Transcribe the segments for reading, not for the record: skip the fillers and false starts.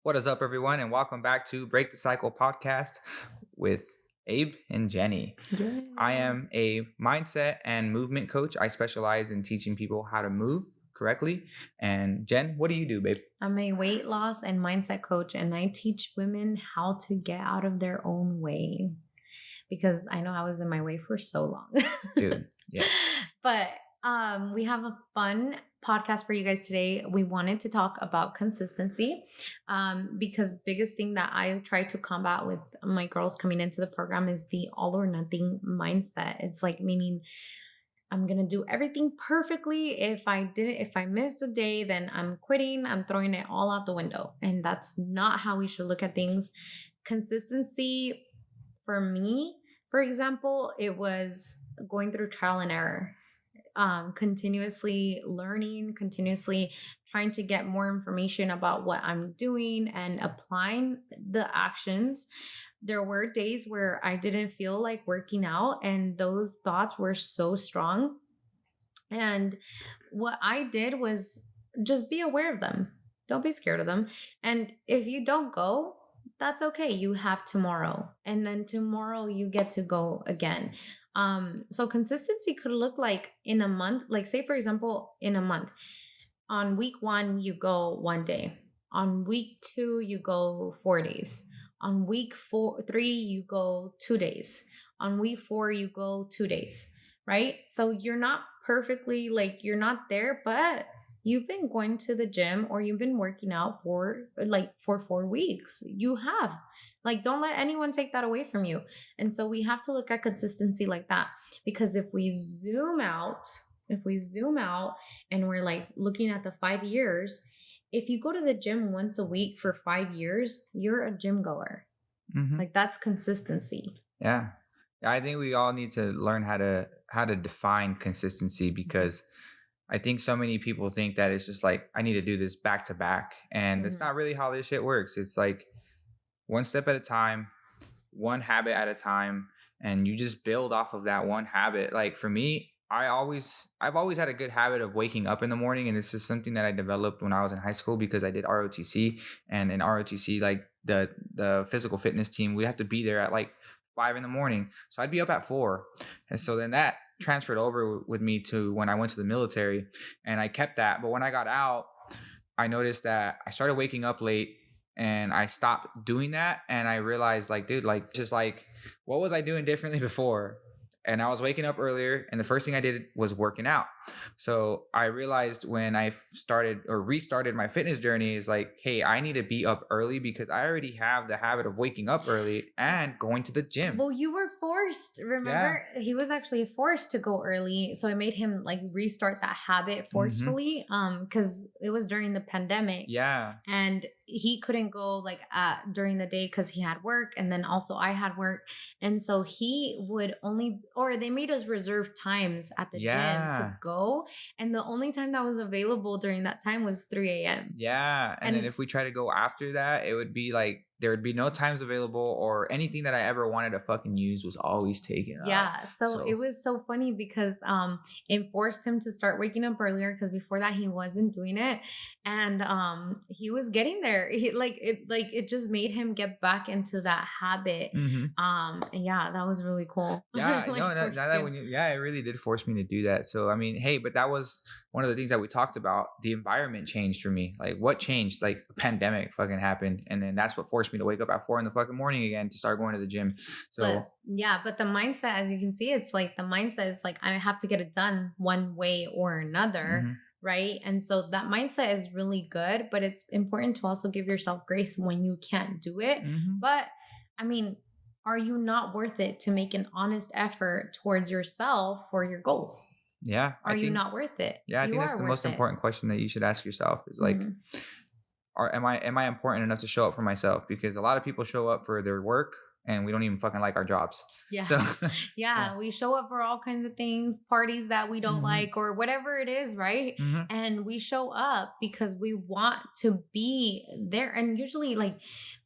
What is up, everyone, and welcome back to Break the Cycle podcast with Abe and Jenny. I Yeah. am a mindset and movement coach. I specialize in teaching people how to move correctly. And Jen, what do you do, babe? I'm a weight loss and mindset coach, and I teach women how to get out of their own way because I know I was in my way for so long. Dude, yes. But we have a fun podcast for you guys today. We wanted to talk about consistency because biggest thing that I try to combat with my girls coming into the program is the all or nothing mindset. It's like meaning I'm going to do everything perfectly. If I missed a day, then I'm quitting. I'm throwing it all out the window. And that's not how we should look at things. Consistency for me, for example, it was going through trial and error, continuously learning, continuously trying to get more information about what I'm doing and applying the actions. There were days where I didn't feel like working out, and those thoughts were so strong. And what I did was just be aware of them. Don't be scared of them. And if you don't go, that's okay. You have tomorrow. And then tomorrow you get to go again. So consistency could look like in a month, like say for example, in a month. On week 1, you go 1 day. On week 2, you go 4 days. On week 3, you go 2 days. On week 4, you go 2 days. Right? So you're not perfectly like you're not there, but you've been going to the gym or you've been working out for 4 weeks. You have. Like, don't let anyone take that away from you. And so we have to look at consistency like that. Because if we zoom out and we're like looking at the 5 years, if you go to the gym once a week for 5 years, you're a gym goer. hmm Like that's consistency. Yeah. I think we all need to learn how to define consistency because I think so many people think that it's just like I need to do this back to back, and that's Mhm. not really how this shit works. It's like one step at a time, one habit at a time, and you just build off of that one habit. Like for me, I've always had a good habit of waking up in the morning, and this is something that I developed when I was in high school because I did ROTC, and in ROTC, like the physical fitness team, we have to be there at like 5 in the morning. So I'd be up at 4, and so then that transferred over with me to when I went to the military, and I kept that. But when I got out, I noticed that I started waking up late and I stopped doing that. And I realized, like, dude, like, just like, what was I doing differently before? And I was waking up earlier, and the first thing I did was working out. So I realized when I started or restarted my fitness journey is like, hey, I need to be up early because I already have the habit of waking up early and going to the gym. Well, you were forced. Yeah. Remember, he was actually forced to go early. So I made him like restart that habit hmm forcefully. Because it was during the pandemic Yeah. and he couldn't go like during the day because he had work, and then also I had work. And so he would only, or they made us reserve times at the gym to Yeah. go. And the only time that was available during that time was 3 a.m. Yeah. And then And if we try to go after that, it would be like there would be no times available, or anything that I ever wanted to fucking use was always taken up. yeah, so it So was so funny because it forced him to start waking up earlier because before that he wasn't doing it. And he was getting there. It just made him get back into that habit. mhm. And yeah, that was really cool. Yeah, Like no, now forced that you. when you, yeah, it really did force me to do that. So I mean, hey, but that was one of the things that we talked about. The environment changed for me. Like, what changed? Like, a pandemic fucking happened, and then that's what forced me to wake up at 4 in the fucking morning again to start going to the gym. But So yeah, but the mindset, as you can see, it's like the mindset is like, I have to get it done one way or another. mhm, Right. And so that mindset is really good, but it's important to also give yourself grace when you can't do it. mhm. But I mean, are you not worth it to make an honest effort towards yourself for your goals? Yeah, Are you not worth it? I You think that's are the worth most it. important question that you should ask yourself is like, Mhm. am I important enough to show up for myself? Because a lot of people show up for their work and we don't even fucking like our jobs. Yeah. So yeah. Yeah. We show up for all kinds of things, parties that we don't hmm like, or whatever it is, right? hmm And we show up because we want to be there. And usually, like,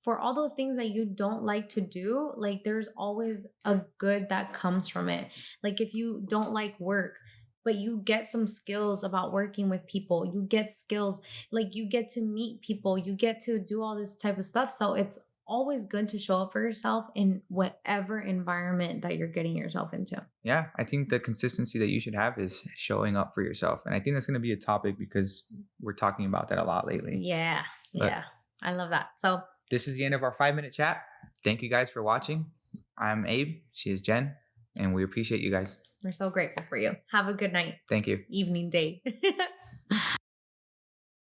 for all those things that you don't like to do, like, there's always a good that comes from it. Like, if you don't like work, but you get some skills about working with people. You get skills, like you get to meet people, you get to do all this type of stuff. So it's always good to show up for yourself in whatever environment that you're getting yourself into. Yeah, I think the consistency that you should have is showing up for yourself. And I think that's going to be a topic because we're talking about that a lot lately. Yeah. But Yeah. I love that. So this is the end of our 5-minute chat. Thank you guys for watching. I'm Abe. She is Jen. And we appreciate you guys. we're so grateful for you. Have a good night, Thank you. evening, day.